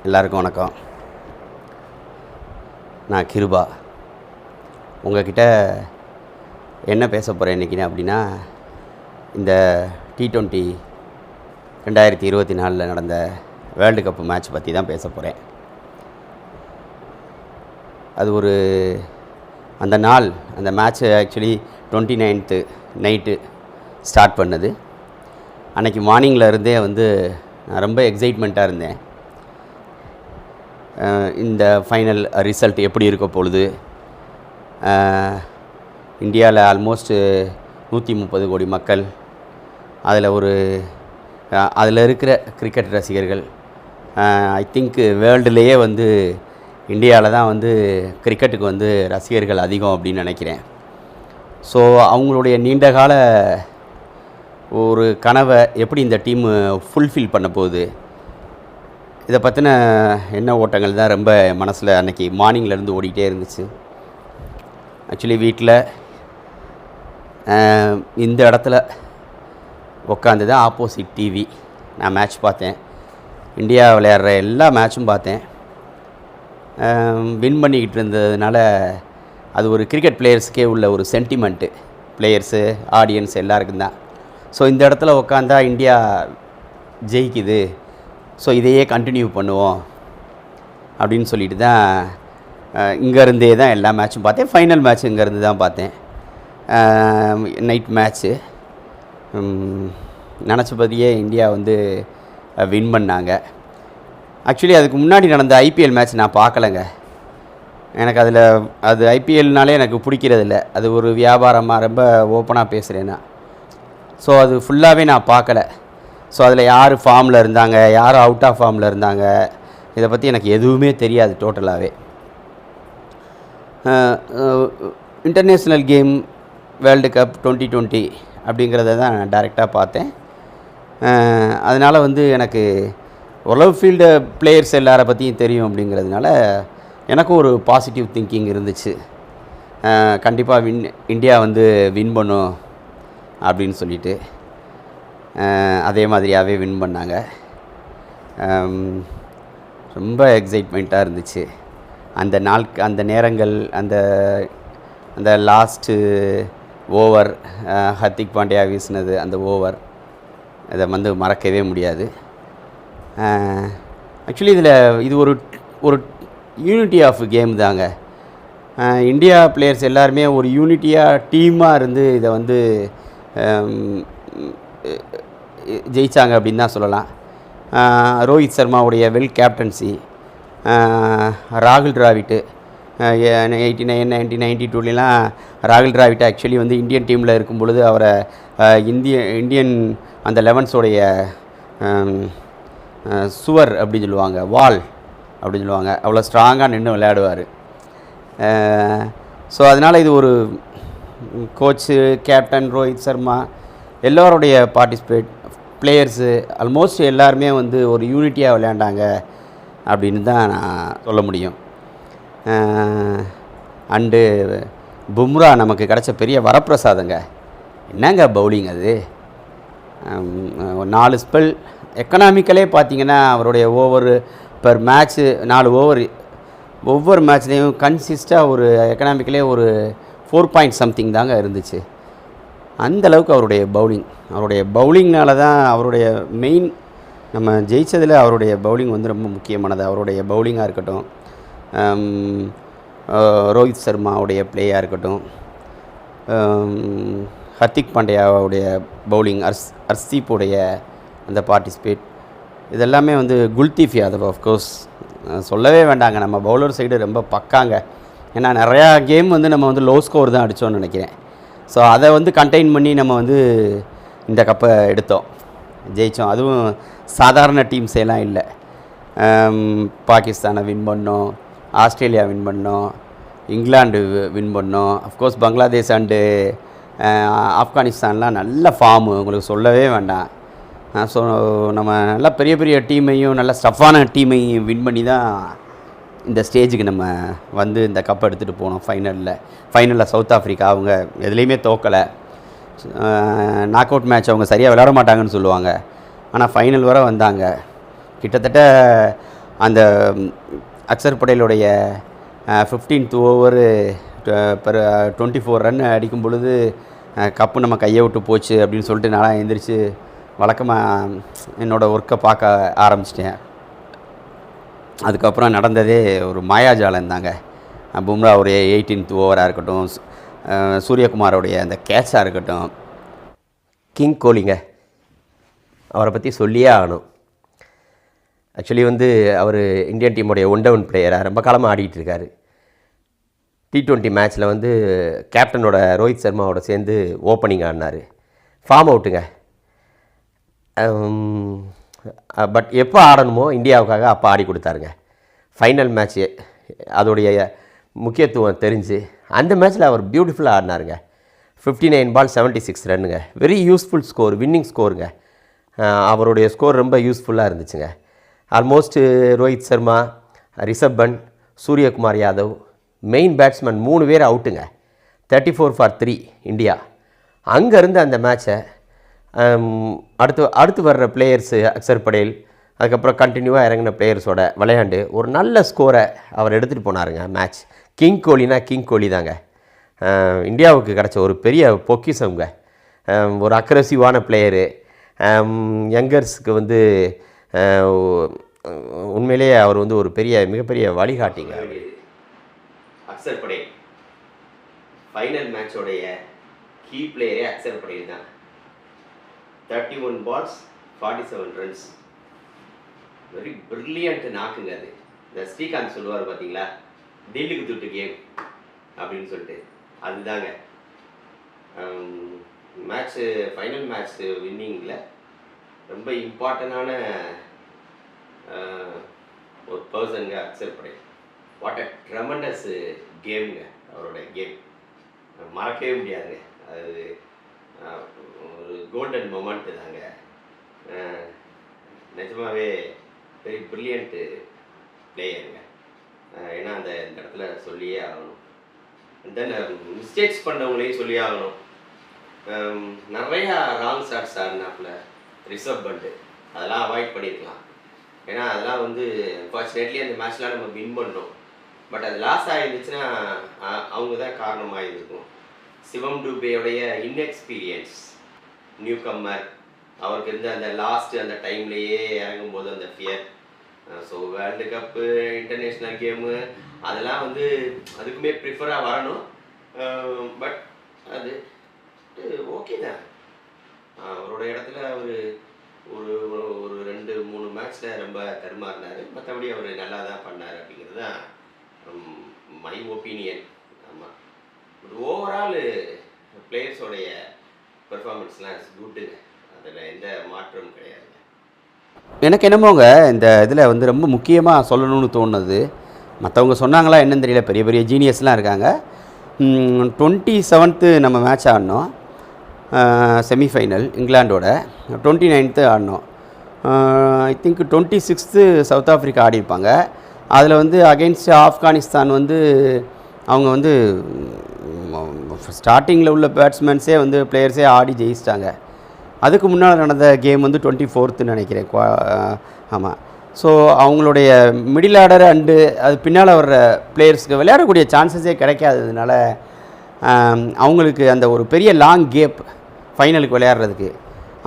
எல்லாருக்கும் வணக்கம். நான் கிருபா. உங்கள்கிட்ட என்ன பேச போகிறேன் இன்றைக்கினா அப்படின்னா, இந்த T20 2024 நடந்த வேர்ல்டு கப்பு மேட்ச் பற்றி தான் பேச போகிறேன். அது அந்த நாள் அந்த match actually 29th night start பண்ணது. அன்றைக்கி மார்னிங்கில் இருந்தே நான் ரொம்ப எக்ஸைட்மெண்ட்டாக இருந்தேன். இந்த ஃபைனல் ரிசல்ட் எப்படி இருக்க பொழுது, இந்தியாவில் ஆல்மோஸ்ட்டு 130 கோடி மக்கள், அதில் இருக்கிற கிரிக்கெட் ரசிகர்கள், ஐ திங்க் வேர்ல்டுலேயே இந்தியாவில் தான் கிரிக்கெட்டுக்கு ரசிகர்கள் அதிகம் அப்படின்னு நினைக்கிறேன். ஸோ அவங்களுடைய நீண்டகால ஒரு கனவை எப்படி இந்த டீம் ஃபுல்ஃபில் பண்ண போகுது, இதை பற்றின எண்ண ஓட்டங்கள் தான் ரொம்ப மனசில் அன்றைக்கி மார்னிங்லேருந்து ஓடிக்கிட்டே இருந்துச்சு. ஆக்சுவலி வீட்டில் இந்த இடத்துல உட்காந்து தான் ஆப்போசிட் டிவி நான் மேட்ச் பார்த்தேன். இந்தியா விளையாடுற எல்லா மேட்சும் பார்த்தேன். வின் பண்ணிக்கிட்டு இருந்ததுனால அது ஒரு கிரிக்கெட் பிளேயர்ஸுக்கே உள்ள ஒரு சென்டிமெண்ட்டு, பிளேயர்ஸு ஆடியன்ஸ் எல்லாருக்கும் தான். ஸோ இந்த இடத்துல உட்காந்தா இந்தியா ஜெயிக்குது, ஸோ இதையே கண்டினியூ பண்ணுவோம் அப்படின்னு சொல்லிட்டு தான் இங்கேருந்தே தான் எல்லா மேட்சும் பார்த்தேன். ஃபைனல் மேட்ச் இங்கேருந்து தான் பார்த்தேன். நைட் மேட்ச்சு நினச்சபடியே இந்தியா வின் பண்ணாங்க. ஆக்சுவலி அதுக்கு முன்னாடி நடந்த ஐபிஎல் மேட்ச் நான் பார்க்கலைங்க. எனக்கு அது ஐபிஎல்னாலே எனக்கு பிடிக்கிறதில்ல. அது ஒரு வியாபாரமாக ரொம்ப ஓப்பனாக பேசுகிறேன்னா. ஸோ அது ஃபுல்லாகவே நான் பார்க்கலை. ஸோ அதில் யார் ஃபார்மில் இருந்தாங்க, யார் அவுட் ஆஃப் ஃபார்மில் இருந்தாங்க, இதை பற்றி எனக்கு எதுவுமே தெரியாது டோட்டலாகவே. இன்டர்நேஷ்னல் கேம் வேர்ல்டு கப் 2020 அப்படிங்கிறத தான் நான் டைரெக்டாக பார்த்தேன். அதனால் எனக்கு ஓரளவு ஃபீல்டு பிளேயர்ஸ் எல்லாரை பற்றியும் தெரியும். அப்படிங்கிறதுனால எனக்கும் ஒரு பாசிட்டிவ் திங்கிங் இருந்துச்சு. கண்டிப்பாக இந்தியா வின் பண்ணும் அப்படின்னு சொல்லிட்டு அதே மாதிரியாகவே வின் பண்ணாங்க. ரொம்ப எக்ஸைட்மெண்ட்டாக இருந்துச்சு அந்த நேரங்கள். அந்த லாஸ்ட்டு ஓவர் ஹர்திக் பாண்டியா வீசினது, அந்த ஓவர், இதை மறக்கவே முடியாது. ஆக்சுவலி இது ஒரு யூனிட்டி ஆஃப் கேம் தாங்க. இந்தியா பிளேயர்ஸ் எல்லாருமே ஒரு யூனிட்டியாக டீமாக இருந்து இதை ஜெயித்தாங்க அப்படின்னு தான் சொல்லலாம். ரோஹித் சர்மாவுடைய வெல் கேப்டன்சி, ராகுல் டிராவிட்டு 89, 90, 92லாம் ராகுல் டிராவிட் ஆக்சுவலி இந்தியன் டீமில் இருக்கும் பொழுது அவரை இந்தியன் அந்த 11ஸோடைய சுவர் அப்படின்னு சொல்லுவாங்க, வால் அப்படின்னு சொல்லுவாங்க. அவ்வளோ ஸ்ட்ராங்காக நின்று விளையாடுவார். ஸோ அதனால் இது ஒரு கோச்சு, கேப்டன் ரோஹித் சர்மா எல்லோருடைய பார்ட்டிசிபேட் பிளேயர்ஸு ஆல்மோஸ்ட் எல்லாருமே ஒரு யூனிட்டியாக விளையாண்டாங்க அப்படின்னு தான் நான் சொல்ல முடியும். அண்டு பும்ரா நமக்கு கிடச்ச பெரிய வரப்பிரசாதங்க. என்னங்க பவுலிங் அது! 4 ஸ்பெல் எக்கனாமிக்கலே பார்த்திங்கன்னா அவருடைய ஓவர் பெர் மேட்ச்சு 4 ஓவர், ஒவ்வொரு மேட்ச்லேயும் கன்சிஸ்டாக ஒரு எக்கனாமிக்கலே ஒரு 4 பாயிண்ட் சம்திங் தாங்க இருந்துச்சு. அந்தளவுக்கு அவருடைய பவுலிங்னால தான் அவருடைய மெயின் நம்ம ஜெயித்ததில் அவருடைய பவுலிங் ரொம்ப முக்கியமானது. அவருடைய பவுலிங்காக இருக்கட்டும், ரோஹித் சர்மாவுடைய பிளேயாக இருக்கட்டும், ஹர்திக் பாண்டியாவுடைய பவுலிங், ஹர்ஷீப்புடைய அந்த பார்ட்டிசிபேட், இதெல்லாமே குல்தீப் யாதவ் ஆஃப்கோர்ஸ் சொல்லவே வேண்டாங்க. நம்ம பவுலர் சைடு ரொம்ப பக்காங்க. ஏன்னா நிறையா கேம் நம்ம லோ ஸ்கோர் தான் அடித்தோன்னு நினைக்கிறேன். ஸோ அதை கண்டெயின் பண்ணி நம்ம இந்த கப்பை எடுத்தோம், ஜெயித்தோம். அதுவும் சாதாரண டீம்ஸ் எல்லாம் இல்லை. பாகிஸ்தானை வின் பண்ணோம், ஆஸ்திரேலியா வின் பண்ணோம், இங்கிலாந்து வின் பண்ணோம், அஃப்கோர்ஸ் பங்களாதேஷ் அண்டு ஆப்கானிஸ்தான்லாம் நல்ல ஃபார்மு, உங்களுக்கு சொல்லவே வேண்டாம். ஸோ நம்ம நல்லா பெரிய பெரிய டீமையும் நல்ல ஸ்டஃப்பான டீமையும் வின் பண்ணி தான் இந்த ஸ்டேஜுக்கு நம்ம இந்த கப்பை எடுத்துகிட்டு போனோம். ஃபைனலில் சவுத் ஆஃப்ரிக்கா அவங்க எதுலேயுமே தோக்கலை. நாக் அவுட் மேட்ச் அவங்க சரியாக விளையாட மாட்டாங்கன்னு சொல்லுவாங்க. ஆனால் ஃபைனல் வரை வந்தாங்க. கிட்டத்தட்ட அந்த அக்சர் பட்டேலுடைய 15th ஓவரு பெர் 24 ரன் அடிக்கும் பொழுது கப்பு நம்ம கையை விட்டு போச்சு அப்படின்னு சொல்லிட்டு நான் எந்திரிச்சு வழக்கமாக என்னோடய ஒர்க்கை பார்க்க ஆரம்பிச்சிட்டேன். அதுக்கப்புறம் நடந்ததே ஒரு மாயாஜாலம் தாங்க. பும்ராவுடைய 18th ஓவராக இருக்கட்டும், சூரியகுமாரோடைய அந்த கேட்சாக இருக்கட்டும், கிங் கோலிங்க அவரை பற்றி சொல்லியே ஆகணும். ஆக்சுவலி வந்து அவர் இந்தியன் டீமுடைய ஒன் டவுன் பிளேயராக ரொம்ப காலமாக ஆடிட்டுருக்காரு. T20 மேட்ச்சில் வந்து கேப்டனோட ரோஹித் சர்மாவோட சேர்ந்து ஓப்பனிங் ஆடினார். ஃபார்ம் அவுட்டுங்க. பட் எப்போ ஆடணுமோ இந்தியாவுக்காக அப்போ ஆடி கொடுத்தாருங்க. ஃபைனல் மேட்ச்சு அதோடைய முக்கியத்துவம் தெரிஞ்சு அந்த மேட்ச்சில் அவர் பியூட்டிஃபுல்லாக ஆடினாருங்க. 59 பால் 76 ரன்னுங்க. வெரி யூஸ்ஃபுல் ஸ்கோர், வின்னிங் ஸ்கோருங்க. அவருடைய ஸ்கோர் ரொம்ப யூஸ்ஃபுல்லாக இருந்துச்சுங்க. Almost Rohit Sharma, Rishabh Pant, Suryakumar Yadav, main batsman 3 பேர் அவுட்டுங்க. 34 for 3 இந்தியா. அங்கேருந்து அந்த மேட்சை அடுத்து வர்ற பிளேயர்ஸு அக்சர் பட்டேல், அதுக்கப்புறம் கண்டினியூவாக இறங்கின பிளேயர்ஸோட விளையாண்டு ஒரு நல்ல ஸ்கோரை அவர் எடுத்துகிட்டு போனாருங்க. மேட்ச் கிங் கோலினா கிங் கோலி தாங்க. இந்தியாவுக்கு கிடச்ச ஒரு பெரிய பொக்கிஷங்க. ஒரு அக்ரெசிவான பிளேயரு, யங்கர்ஸுக்கு வந்து உண்மையிலேயே அவர் வந்து ஒரு மிகப்பெரிய வழிகாட்டிங்க. அக்சர் பட்டேல் ஃபைனல் மேட்சோடைய கீ பிளேயரே அக்சர் பட்டேல் தான். 31 balls 47 runs. வெரி பிரில்லியன்ட் நாக்குங்க அது. இந்த ஸ்ரீகாந்த் சொல்லுவார் பார்த்தீங்களா, டெல்லிக்கு துட்டு கேம் அப்படின்னு சொல்லிட்டு, அதுதாங்க. மேட்ச்சு ஃபைனல் மேட்ச்சு வின்னிங்கில் ரொம்ப இம்பார்ட்டண்டான ஒரு பர்சனுங்க Axar Patel. What a tremendous கேமுங்க அவரோட கேம். மறக்கவே முடியாதுங்க. அது ஒரு கோல்டன் மொமெண்ட்டு தாங்க. நிஜமாகவே வெரி ப்ரில்லியண்ட்டு பிளேயருங்க. ஏன்னா இந்த இடத்துல சொல்லியே ஆகணும். தென் மிஸ்டேக்ஸ் பண்ணவங்களையும் சொல்லி ஆகணும். நிறையா ராங் ஷாட்ஸ் ஆடினாப்புல ரிஷப் பண்ட், அதெல்லாம் அவாய்ட் பண்ணியிருக்கலாம். ஏன்னா அதெல்லாம் வந்து ஃபார்ச்சுனேட்லி அந்த மேட்ச்லாம் நம்ம வின் பண்ணோம். பட் அது லாஸ் ஆகிருந்துச்சுன்னா அவங்க தான் காரணமாக இருந்திருக்கும். சிவம் டூபேயோடைய இன்எக்ஸ்பீரியன்ஸ், நியூ கம்மர், அவருக்கு இருந்த அந்த லாஸ்ட்டு அந்த டைம்லேயே இறங்கும்போது அந்த fear. So world cup, international game அதெல்லாம் வந்து அதுக்குமே ப்ரிஃபராக வரணும். பட் அது ஓகே தான். அவரோட இடத்துல அவர் ஒரு ஒரு 2-3 மேட்ச்சில் ரொம்ப தருமாறினார். மற்றபடி அவர் நல்லா தான் பண்ணார் அப்படிங்கிறது தான் மை ஒப்பீனியன். ஆமாம், பட் ஓவரால் பிளேயர்ஸோடைய பெர்ஃபார்மன்ஸ்லாம் இஸ் குட்டுங்க. அதில் எந்த மாற்றமும் கிடையாதுங்க. எனக்கு என்னமோங்க இந்த இதில் வந்து ரொம்ப முக்கியமாக சொல்லணும்னு தோணுது. மற்றவங்க சொன்னாங்களா என்னன்னு தெரியல, பெரிய பெரிய ஜீனியஸ்லாம் இருக்காங்க. 27th நம்ம மேட்ச் ஆடினோம், செமிஃபைனல் இங்கிலாண்டோட. 29th ஆடினோம். I think 26th South Africa ஆடிருப்பாங்க. அதில் வந்து அகெயின்ஸ்ட் ஆப்கானிஸ்தான் வந்து அவங்க வந்து ஸ்டார்டிங்கில் உள்ள பேட்ஸ்மேன்ஸே வந்து பிளேயர்ஸே ஆடி ஜெயிச்சிட்டாங்க. அதுக்கு முன்னால் நடந்த கேம் வந்து 24th நினைக்கிறேன். ஆமாம். ஸோ அவங்களுடைய மிடில் ஆர்டர் அண்டு அது பின்னால் வர்ற பிளேயர்ஸுக்கு விளையாடக்கூடிய சான்சஸே கிடைக்காததுனால அவங்களுக்கு அந்த ஒரு பெரிய லாங் கேப் ஃபைனலுக்கு விளையாடுறதுக்கு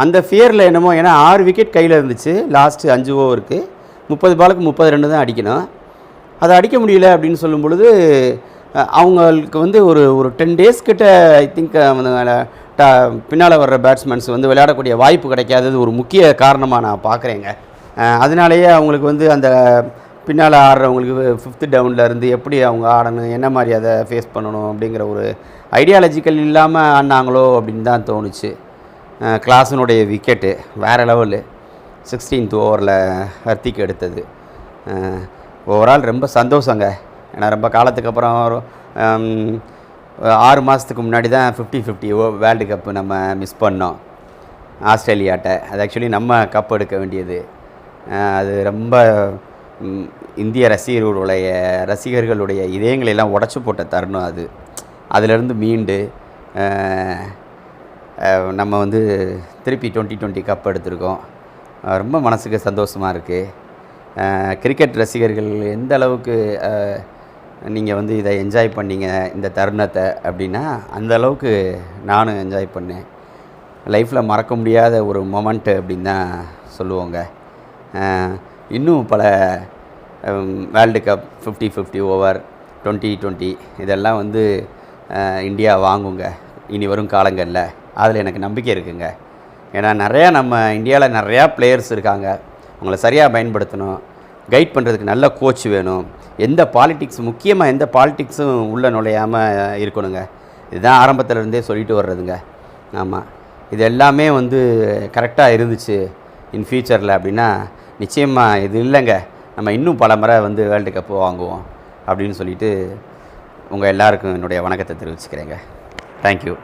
அந்த ஃபியரில் என்னமோ, ஏன்னா 6 விக்கெட் கையில் இருந்துச்சு லாஸ்ட்டு 5 ஓவருக்கு, 30 பாலுக்கு 30 ரன் தான் அடிக்கணும். அதை அடிக்க முடியல அப்படின்னு சொல்லும் பொழுது அவங்களுக்கு வந்து ஒரு 10 days கிட்ட ஐ திங்க் பின்னால் வர்ற பேட்ஸ்மேன்ஸ் வந்து விளையாடக்கூடிய வாய்ப்பு கிடைக்காதது ஒரு முக்கிய காரணமாக நான் பார்க்குறேங்க. அதனாலேயே அவங்களுக்கு வந்து அந்த பின்னால் ஆடுறவங்களுக்கு 5th டவுனில் இருந்து எப்படி அவங்க ஆடணும், என்ன மாதிரி அதை ஃபேஸ் பண்ணணும் அப்படிங்கிற ஒரு ஐடியாலஜிக்கல் இல்லாமல் ஆடினாங்களோ அப்படின்னு தான் தோணுச்சு. கிளாஸினுடைய விக்கெட்டு வேறு லெவலு, 16th ஓவரில் ஹர்திக் எடுத்தது. ஓவரால் ரொம்ப சந்தோஷங்க. ஏன்னா ரொம்ப காலத்துக்கு அப்புறம் 6 மாதத்துக்கு முன்னாடி தான் 50-50 வேர்ல்டு கப்பு நம்ம மிஸ் பண்ணோம் ஆஸ்திரேலியாட்ட. அது ஆக்சுவலி நம்ம கப் எடுக்க வேண்டியது. அது ரொம்ப இந்திய ரசிகர்களுடைய இதயங்களெல்லாம் உடச்சி போட்ட தருணம் அது. அதிலிருந்து மீண்டு நம்ம வந்து திருப்பி 2020 கப் எடுத்திருக்கோம். ரொம்ப மனசுக்கு சந்தோஷமாக இருக்குது. கிரிக்கெட் ரசிகர்கள் எந்த அளவுக்கு நீங்கள் வந்து இதை என்ஜாய் பண்ணீங்க இந்த தருணத்தை அப்படின்னா, அந்த அளவுக்கு நானும் என்ஜாய் பண்ணேன். லைஃப்பில் மறக்க முடியாத ஒரு மொமெண்ட்டு அப்படின்னு தான் சொல்லுவோங்க. இன்னும் பல வேர்ல்டு கப் 50-50 ஓவர் 20-20 இதெல்லாம் வந்து இந்தியா வாங்குங்க இனி வரும் காலங்களில். அதில் எனக்கு நம்பிக்கை இருக்குங்க. ஏன்னா நிறையா நம்ம இந்தியாவில் நிறையா பிளேயர்ஸ் இருக்காங்க. அவங்கள சரியாக பயன்படுத்தணும். கைட் பண்ணுறதுக்கு நல்ல கோச் வேணும். எந்த பாலிட்டிக்ஸ் முக்கியமாக எந்த பாலிட்டிக்ஸும் உள்ளே நுழையாமல் இருக்கணுங்க. இதுதான் ஆரம்பத்திலேருந்தே சொல்லிட்டு வர்றதுங்க. ஆமாம், இது எல்லாமே வந்து கரெக்டாக இருந்துச்சு இன் ஃப்யூச்சரில் அப்படின்னா நிச்சயமாக இது இல்லைங்க, நம்ம இன்னும் பல முறை வந்து வேர்ல்டு கப்பு வாங்குவோம் அப்படின்னு சொல்லிட்டு உங்கள் எல்லாருக்கும் என்னுடைய வணக்கத்தை தெரிவிச்சுக்கிறேங்க. தேங்க்யூ.